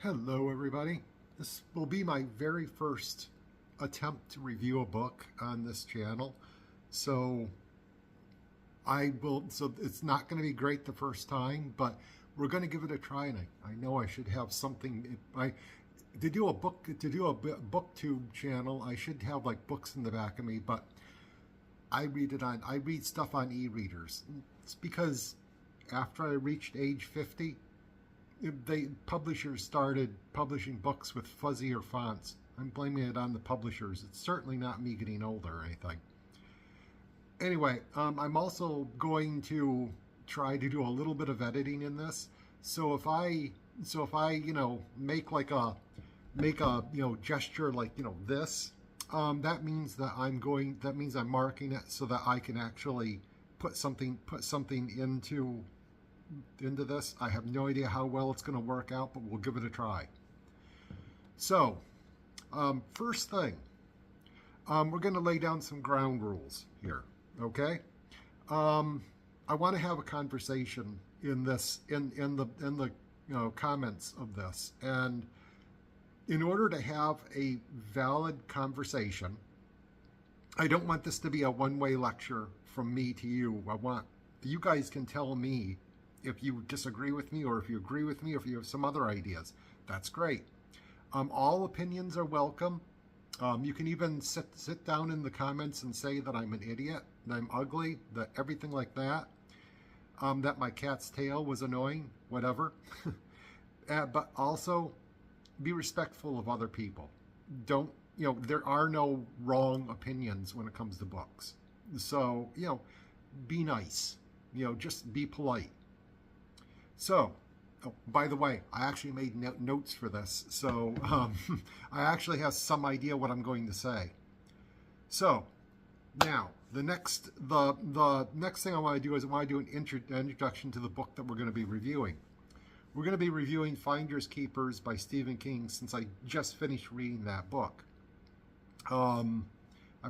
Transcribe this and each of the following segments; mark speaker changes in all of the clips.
Speaker 1: Hello, everybody. This will be my very first attempt to review a book on this channel. So so it's not going to be great the first time, but we're going to give it a try. And I know I should have something. To do a booktube channel, I should have like books in the back of me, but I read stuff on e-readers. It's because after I reached age 50, publishers started publishing books with fuzzier fonts. I'm blaming it on the publishers. It's certainly not me getting older or anything. Anyway, I'm also going to try to do a little bit of editing in this. So if I make a gesture like this, that means I'm marking it so that I can actually put something into this. I have no idea how well it's going to work out, but we'll give it a try. So, first thing, we're going to lay down some ground rules here, okay? I want to have a conversation in the comments of this, and in order to have a valid conversation, I don't want this to be a one-way lecture from me to you. You guys can tell me if you disagree with me, or if you agree with me, or if you have some other ideas. That's great. All opinions are welcome. You can even sit down in the comments and say that I'm an idiot, that I'm ugly, that everything like that, that my cat's tail was annoying, whatever. But also, be respectful of other people. There are no wrong opinions when it comes to books. So, be nice. Just be polite. So, by the way, I actually made notes for this, so I actually have some idea what I'm going to say. So, now the next thing I want to do is I want to do an introduction to the book that we're going to be reviewing. We're going to be reviewing Finders Keepers by Stephen King, since I just finished reading that book. I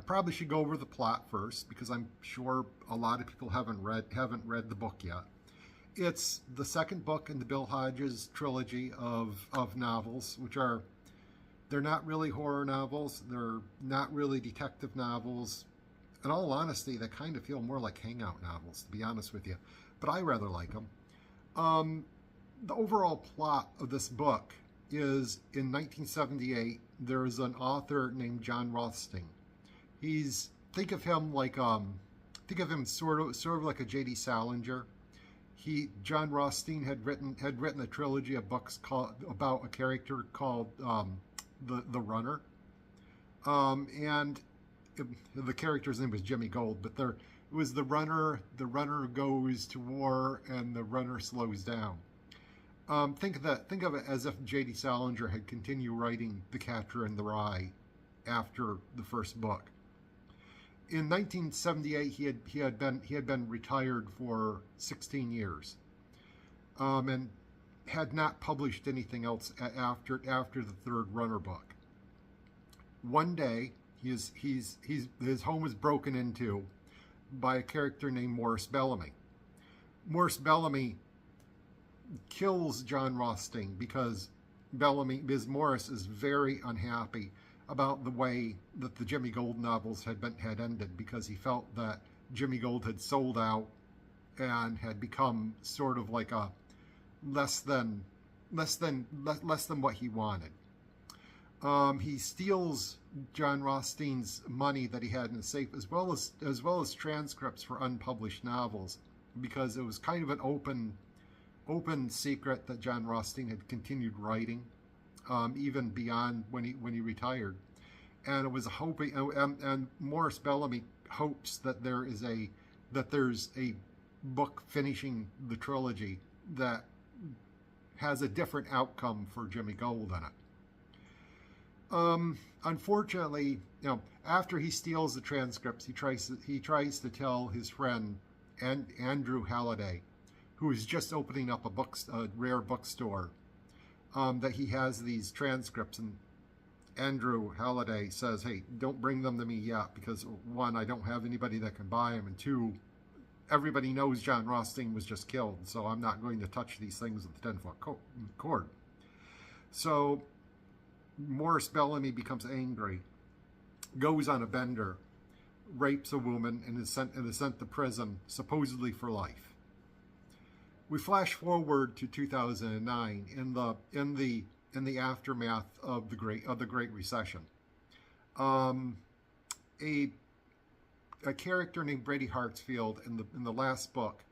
Speaker 1: probably should go over the plot first, because I'm sure a lot of people haven't read the book yet. It's the second book in the Bill Hodges trilogy of novels, they're not really horror novels, they're not really detective novels. In all honesty, they kind of feel more like hangout novels, to be honest with you, but I rather like them. The overall plot of this book is, in 1978, there's an author named John Rothstein. Think of him sort of like a J.D. Salinger. John Rothstein had written a trilogy of books about a character called the Runner, and the character's name was Jimmy Gold. But it was the runner. The runner goes to war, and the runner slows down. Think of it as if J.D. Salinger had continued writing The Catcher in the Rye after the first book. In 1978, he had been retired for 16 years, and had not published anything else after the third Runner book. One day, his home is broken into by a character named Morris Bellamy. Morris Bellamy kills John Rothstein because Morris is very unhappy about the way that the Jimmy Gold novels had ended, because he felt that Jimmy Gold had sold out and had become sort of like a less than what he wanted. He steals John Rothstein's money that he had in his safe, as well as transcripts for unpublished novels, because it was kind of an open secret that John Rothstein had continued writing, even beyond when he retired. And it was and Morris Bellamy hopes that there's a book finishing the trilogy that has a different outcome for Jimmy Gold in it. Unfortunately, after he steals the transcripts, he tries to tell his friend Andrew Halliday, who is just opening up a rare bookstore, that he has these transcripts. And Andrew Halliday says, "Hey, don't bring them to me yet, because one, I don't have anybody that can buy them, and two, everybody knows John Rothstein was just killed, so I'm not going to touch these things with a 10-foot cord." So Morris Bellamy becomes angry, goes on a bender, rapes a woman, and is sent to prison, supposedly for life. We flash forward to 2009 in the aftermath of the Great Recession. A character named Brady Hartsfield in the last book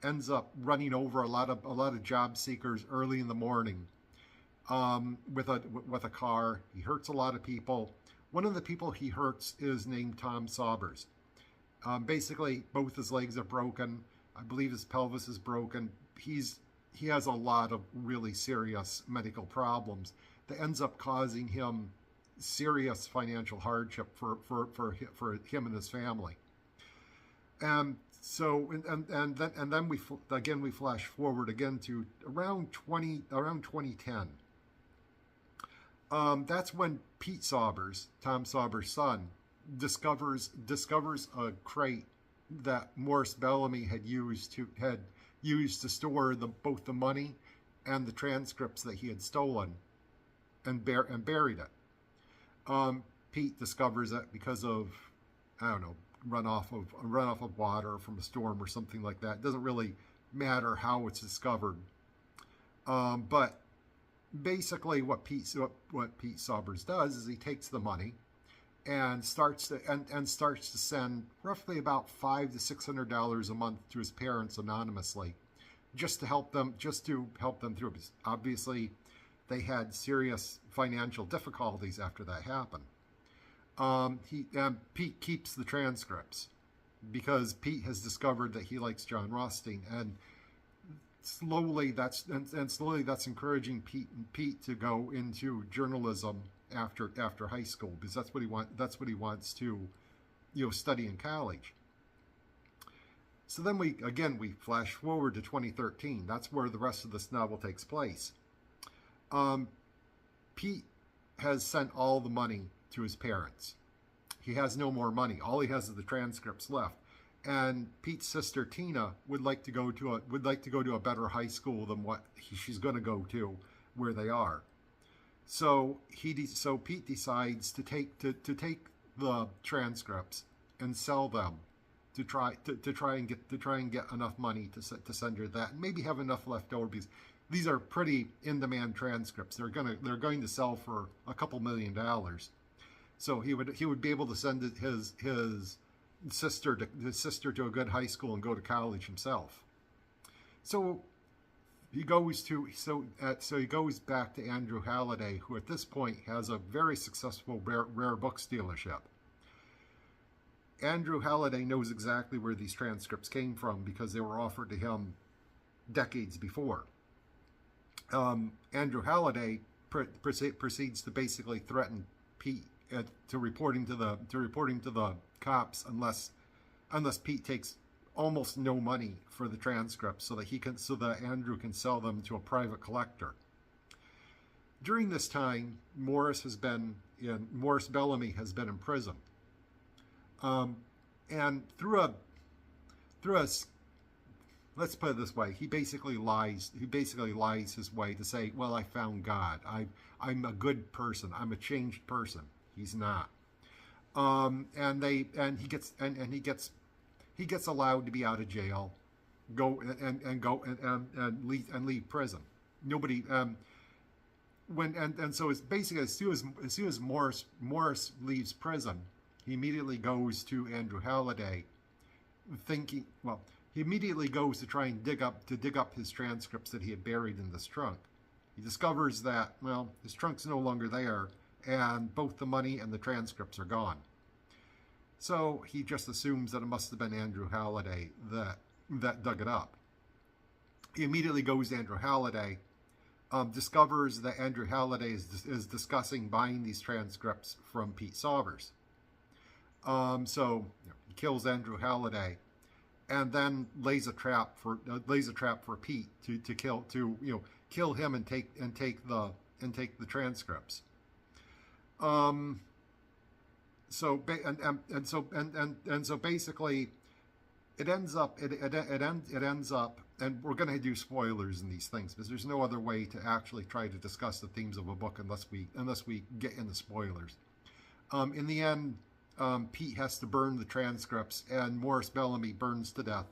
Speaker 1: ends up running over a lot of job seekers early in the morning with a car. He hurts a lot of people. One of the people he hurts is named Tom Saubers. Basically, both his legs are broken. I believe his pelvis is broken. He has a lot of really serious medical problems that ends up causing him serious financial hardship for him and his family. And so and then we flash forward again to around 2010. That's when Pete Saubers, Tom Saubers' son, discovers a crate that Morris Bellamy had used to store both the money and the transcripts that he had stolen, and buried it. Pete discovers it because of, I don't know, runoff of water from a storm or something like that. It doesn't really matter how it's discovered, but basically what Pete Saubers does is he takes the money and starts to send roughly about $500 to $600 a month to his parents anonymously, just to help them through. Because obviously, they had serious financial difficulties after that happened. Pete keeps the transcripts because Pete has discovered that he likes John Rothstein, and slowly that's encouraging Pete to go into journalism after high school, because that's what he wants to study in college. So then we flash forward to 2013. That's where the rest of this novel takes place. Pete has sent all the money to his parents. He has no more money. All he has is the transcripts left. And Pete's sister Tina would like to go to a better high school than what she's going to go to where they are. So Pete decides to take the transcripts and sell them to try and get enough money to send her that, and maybe have enough left over, because these are pretty in-demand transcripts. They're going to sell for a couple $1 million. So he would be able to send his sister to a good high school and go to college himself. So he goes back to Andrew Halliday, who at this point has a very successful rare books dealership. Andrew Halliday knows exactly where these transcripts came from because they were offered to him decades before. Andrew Halliday proceeds to basically threaten Pete to reporting to the cops unless Pete takes almost no money for the transcripts, so that Andrew can sell them to a private collector. During this time, Morris Bellamy has been in prison, and through a let's put it this way, he basically lies his way to say, well, I found God, I'm a good person, I'm a changed person. He's not. And he gets allowed to be out of jail, go and leave prison. Nobody so it's basically as soon as Morris leaves prison, he immediately goes to Andrew Halliday, thinking, well, he immediately goes to try and dig up his transcripts that he had buried in this trunk. He discovers that, well, his trunk's no longer there, and both the money and the transcripts are gone. So he just assumes that it must have been Andrew Halliday that dug it up. He immediately goes to Andrew Halliday, discovers that Andrew Halliday is discussing buying these transcripts from Pete Saubers. So he kills Andrew Halliday, and then lays a trap for Pete to kill him and take the transcripts. So basically, it ends up and we're going to do spoilers in these things because there's no other way to actually try to discuss the themes of a book unless we get into spoilers. In the end, Pete has to burn the transcripts, and Morris Bellamy burns to death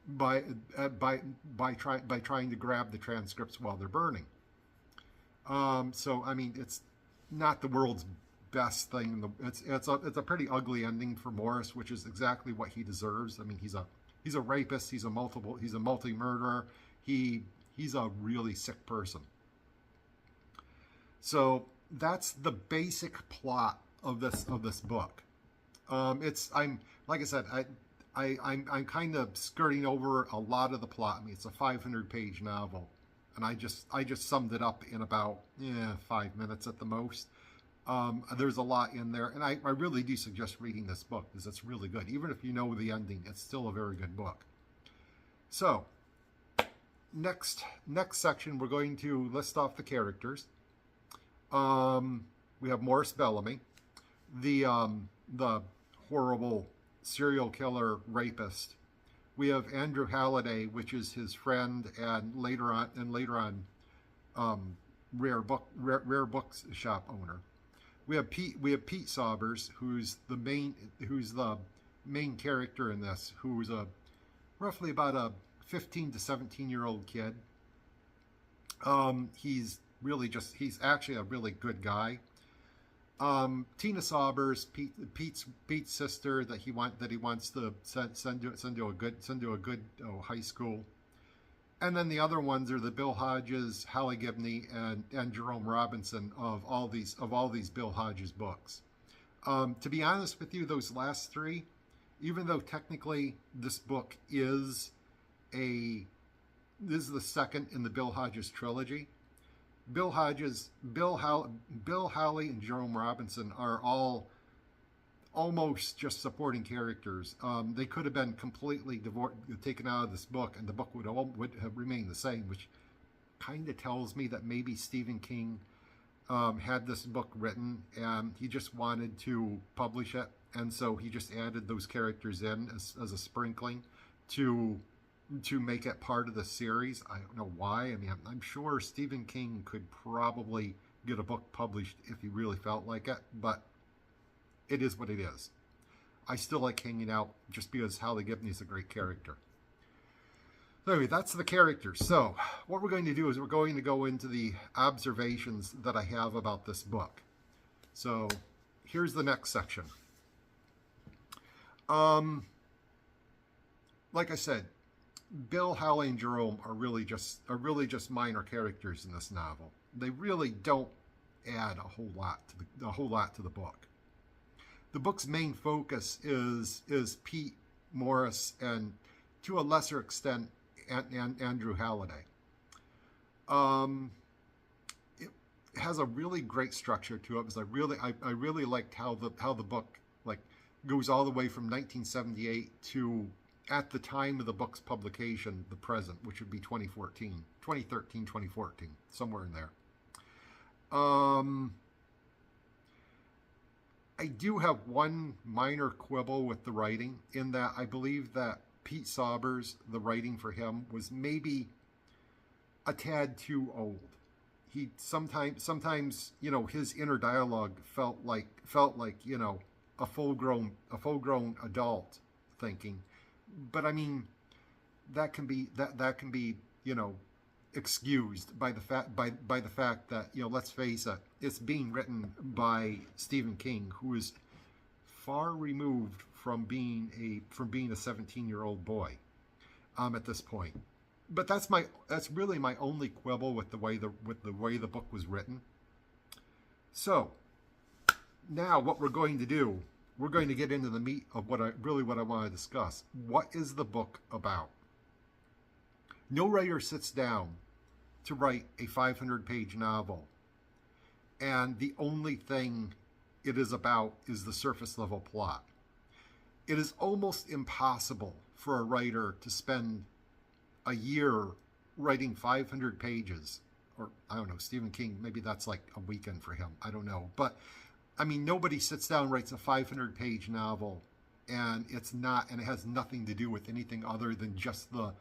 Speaker 1: by trying to grab the transcripts while they're burning. So I mean, it's not the world's best thing. It's a pretty ugly ending for Morris, which is exactly what he deserves. I mean, he's a rapist. He's a multi-murderer. He's a really sick person. So that's the basic plot of this book. I'm like I said, I'm kind of skirting over a lot of the plot. I mean, it's a 500-page novel, and I just summed it up in about 5 minutes at the most. There's a lot in there, and I really do suggest reading this book because it's really good. Even if you know the ending, it's still a very good book. So, next section, we're going to list off the characters. We have Morris Bellamy, the horrible serial killer rapist. We have Andrew Halliday, which is his friend, and later on, rare books shop owner. We have Pete Saubers, who's the main character in this, who's roughly about a 15 to 17-year-old kid. He's actually a really good guy. Tina Saubers, Pete's sister, that he wants to send to a good high school. And then the other ones are the Bill Hodges, Holly Gibney, and Jerome Robinson of all these Bill Hodges books. To be honest with you, those last three, even though technically this book is the second in the Bill Hodges trilogy, Bill Howley, and Jerome Robinson are all almost just supporting characters. They could have been completely taken out of this book, and the book would have remained the same, which kind of tells me that maybe Stephen King had this book written and he just wanted to publish it, and so he just added those characters in as a sprinkling to make it part of the series. I don't know why. I mean, I'm sure Stephen King could probably get a book published if he really felt like it, but it is what it is. I still like hanging out just because Holly Gibney is a great character. So anyway, that's the characters. So what we're going to do is we're going to go into the observations that I have about this book. So here's the next section. Like I said, Bill, Holly, and Jerome are really just minor characters in this novel. They really don't add a whole lot to the book. The book's main focus is Pete, Morris, and to a lesser extent Andrew Halliday. It has a really great structure to it because I really liked how the book goes all the way from 1978 to, at the time of the book's publication, the present, which would be 2013, 2014, somewhere in there. I do have one minor quibble with the writing, in that I believe that Pete Saubers, the writing for him, was maybe a tad too old. He sometimes his inner dialogue felt like a full-grown adult thinking. But I mean, that can be excused by the fact that let's face it, it's being written by Stephen King, who is far removed from being a 17-year-old boy at this point. But that's really my only quibble with the way the book was written. So now what we're going to do, we're going to get into the meat of what I want to discuss. What is the book about? No writer sits down to write a 500-page novel, and the only thing it is about is the surface level plot. It is almost impossible for a writer to spend a year writing 500 pages, or I don't know, Stephen King, maybe that's like a weekend for him, I don't know. But I mean, nobody sits down and writes a 500-page novel and it has nothing to do with anything other than just the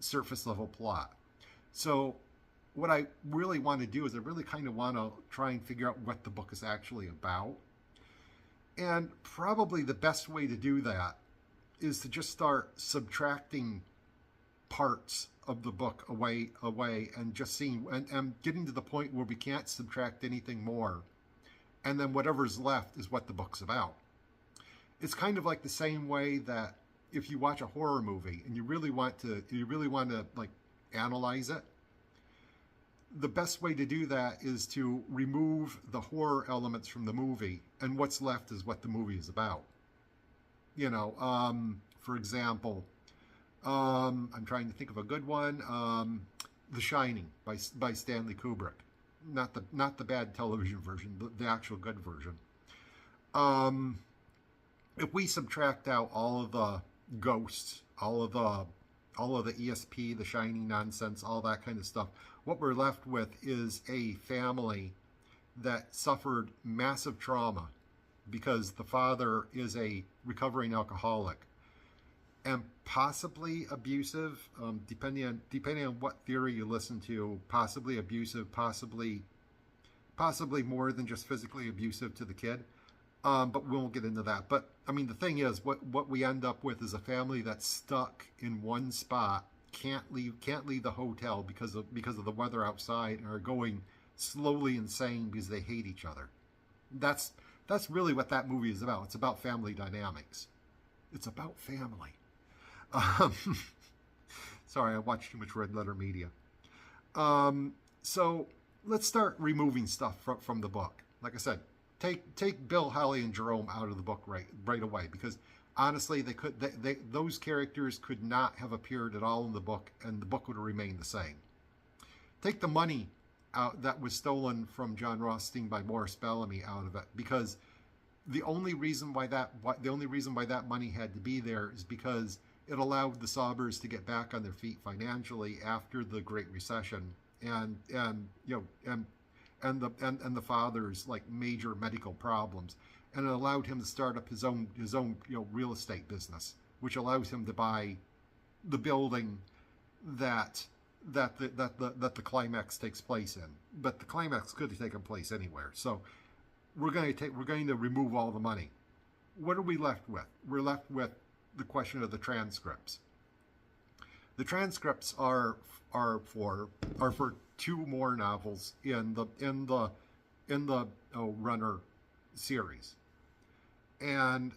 Speaker 1: surface level plot. So what I really want to do is I really kind of want to try and figure out what the book is actually about. And probably the best way to do that is to just start subtracting parts of the book away, and just seeing and getting to the point where we can't subtract anything more. And then whatever's left is what the book's about. It's kind of like the same way that if you watch a horror movie and you really want to like analyze it, the best way to do that is to remove the horror elements from the movie, and what's left is what the movie is about. You know, for example, I'm trying to think of a good one. The Shining by Stanley Kubrick, not the bad television version, the actual good version. If we subtract out all of the ghosts, all of the ESP, the Shining nonsense, all that kind of stuff, what we're left with is a family that suffered massive trauma because the father is a recovering alcoholic and possibly abusive, depending on what theory you listen to, possibly abusive, possibly more than just physically abusive to the kid. But we won't get into that. But I mean, the thing is, what we end up with is a family that's stuck in one spot, can't leave the hotel because of the weather outside, and are going slowly insane because they hate each other. That's really what that movie is about. It's about family dynamics. It's about family. Sorry, I watched too much Red Letter Media. So let's start removing stuff from the book. Like I said, take Bill, Holly, and Jerome out of the book right away, because honestly, those characters could not have appeared at all in the book, and the book would have remained the same. Take the money out that was stolen from John Rothstein by Morris Bellamy out of it, because the only reason why that money had to be there is because it allowed the Saubers to get back on their feet financially after the Great Recession, and the father's like major medical problems, and it allowed him to start up his own real estate business, which allows him to buy the building that the climax takes place in. But the climax could have taken place anywhere. So we're going to remove all the money. What are we left with? We're left with the question of the transcripts. The transcripts are for two more novels in the Runner series. And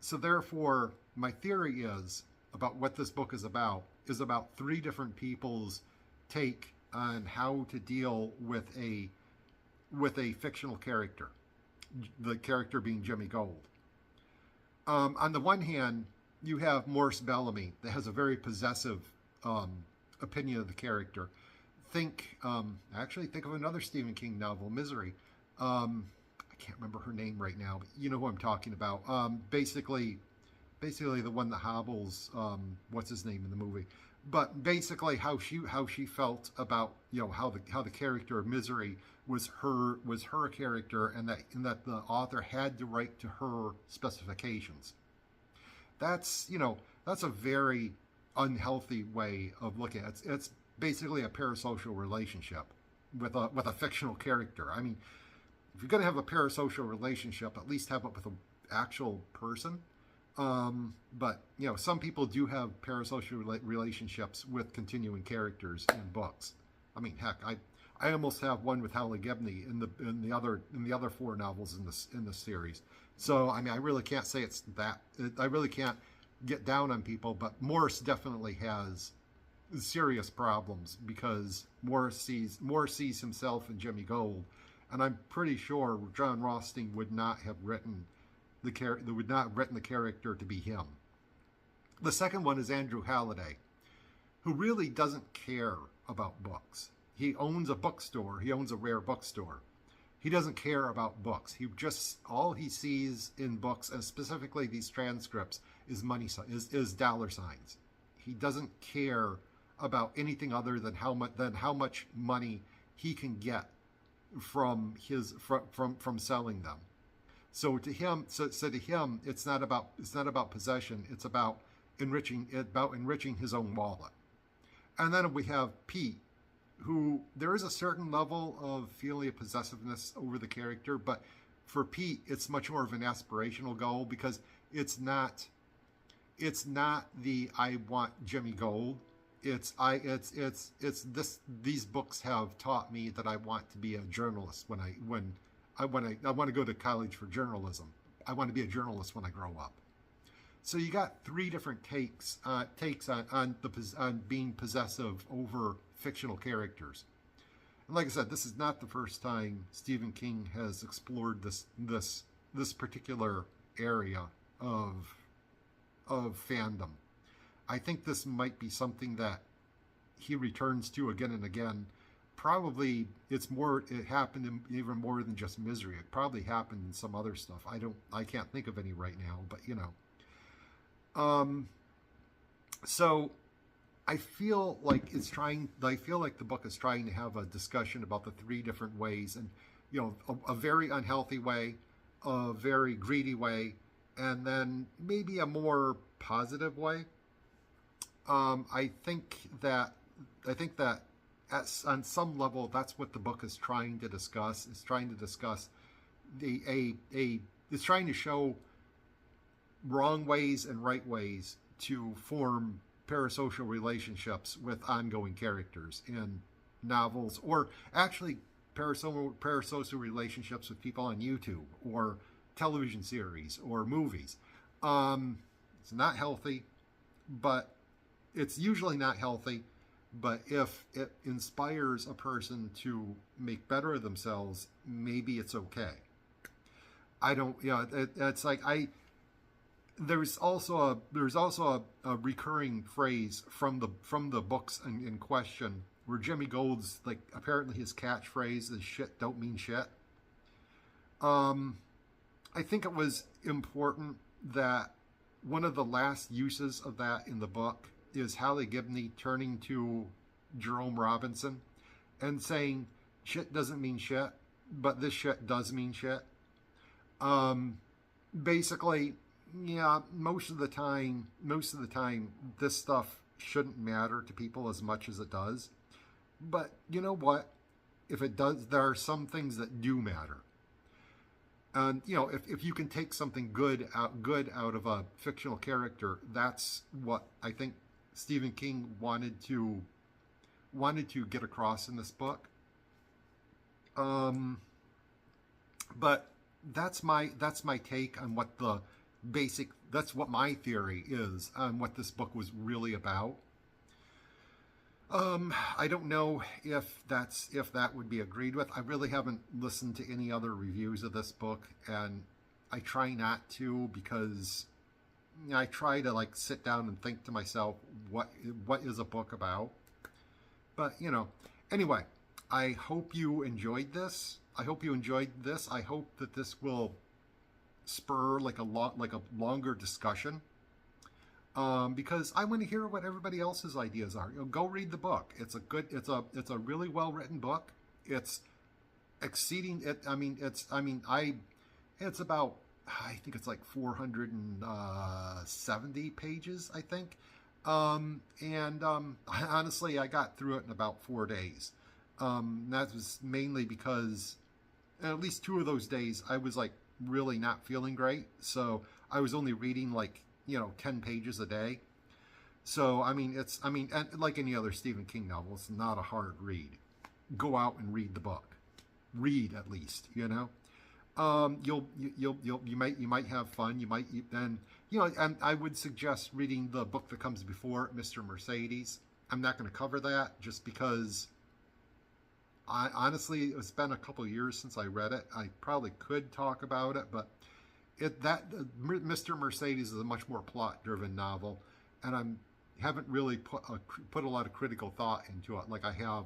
Speaker 1: so therefore, my theory is about what this book is about three different people's take on how to deal with a fictional character, the character being Jimmy Gold. On the one hand, you have Morris Bellamy that has a very possessive opinion of the character. Think of another Stephen King novel, Misery. I can't remember her name right now, but you know who I'm talking about. Basically the one that hobbles, what's his name in the movie? But basically, how she felt about how the character of Misery was her character, and that the author had to write to her specifications. That's a very unhealthy way of looking at it. It's basically a parasocial relationship with a fictional character. I mean, if you're going to have a parasocial relationship, at least have it with an actual person. But some people do have parasocial relationships with continuing characters in books. I mean, heck, I almost have one with Holly Gibney in the other four novels in this series. So I mean, I really can't say it's that. I really can't get down on people, but Morris definitely has serious problems because Morris sees himself in Jimmy Gold, and I'm pretty sure John Rothstein would not have written the character to be him. The second one is Andrew Halliday, who really doesn't care about books. He owns a bookstore. He owns a rare bookstore. He doesn't care about books. All he sees in books, and specifically these transcripts, is is dollar signs. He doesn't care about anything other than how much money he can get from selling them. So to him, it's not about possession. It's about enriching his own wallet. And then we have Pete, who there is a certain level of feeling of possessiveness over the character, but for Pete, it's much more of an aspirational goal because it's not the I want Jimmy Gold. It's this. These books have taught me that I want to be a journalist I want to go to college for journalism. I want to be a journalist when I grow up. So you got three different takes on being possessive over fictional characters. And like I said, this is not the first time Stephen King has explored this particular area of fandom. I think this might be something that he returns to again and again. Probably it happened in even more than just Misery. It probably happened in some other stuff. I can't think of any right now, but you know. So I feel like the book is trying to have a discussion about the three different ways, and you know, a very unhealthy way, a very greedy way, and then maybe a more positive way. I think that on some level, that's what the book is trying to discuss. It's trying to discuss it's trying to show wrong ways and right ways to form parasocial relationships with ongoing characters in novels, or actually parasocial relationships with people on YouTube or television series or movies. It's not healthy, but it's usually not healthy. But if it inspires a person to make better of themselves, maybe it's okay. It's like there's also a recurring phrase from the books in question where Jimmy Gold's, like, apparently his catchphrase is "shit don't mean shit." I think it was important that one of the last uses of that in the book is Hallie Gibney turning to Jerome Robinson and saying, "Shit doesn't mean shit, but this shit does mean shit." Basically, yeah, most of the time, this stuff shouldn't matter to people as much as it does. But you know what? If it does, there are some things that do matter. And you know, if you can take something good out of a fictional character, that's what I think Stephen King wanted to get across in this book. But that's my take on what that's what my theory is on what this book was really about. I don't know if that would be agreed with. I really haven't listened to any other reviews of this book, and I try not to, because I try to like sit down and think to myself, what is a book about? But you know, anyway, I hope you enjoyed this. I hope that this will spur like a longer discussion. Because I want to hear what everybody else's ideas are. You know, go read the book. It's a really well written book. It's exceeding it. It's about, I think it's like 470 pages, I think. Honestly, I got through it in about 4 days. That was mainly because at least 2 of those days I was like really not feeling great. So I was only reading like, 10 pages a day. So, and like any other Stephen King novel, it's not a hard read. Go out and read the book. Read at least, you might have fun. And I would suggest reading the book that comes before Mr. Mercedes. I'm not going to cover that just because honestly, it's been a couple of years since I read it. I probably could talk about it, but Mr. Mercedes is a much more plot-driven novel, and I haven't really put a lot of critical thought into it like I have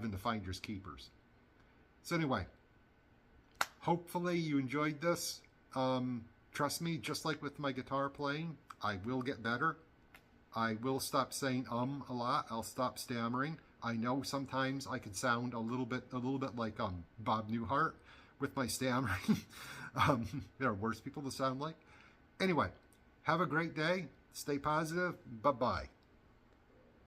Speaker 1: in The Finders Keepers. So anyway, hopefully you enjoyed this. Trust me, just like with my guitar playing, I will get better. I will stop saying a lot. I'll stop stammering. I know sometimes I can sound a little bit like Bob Newhart with my stammering. There are worse people to sound like. Anyway, have a great day. Stay positive. Bye-bye.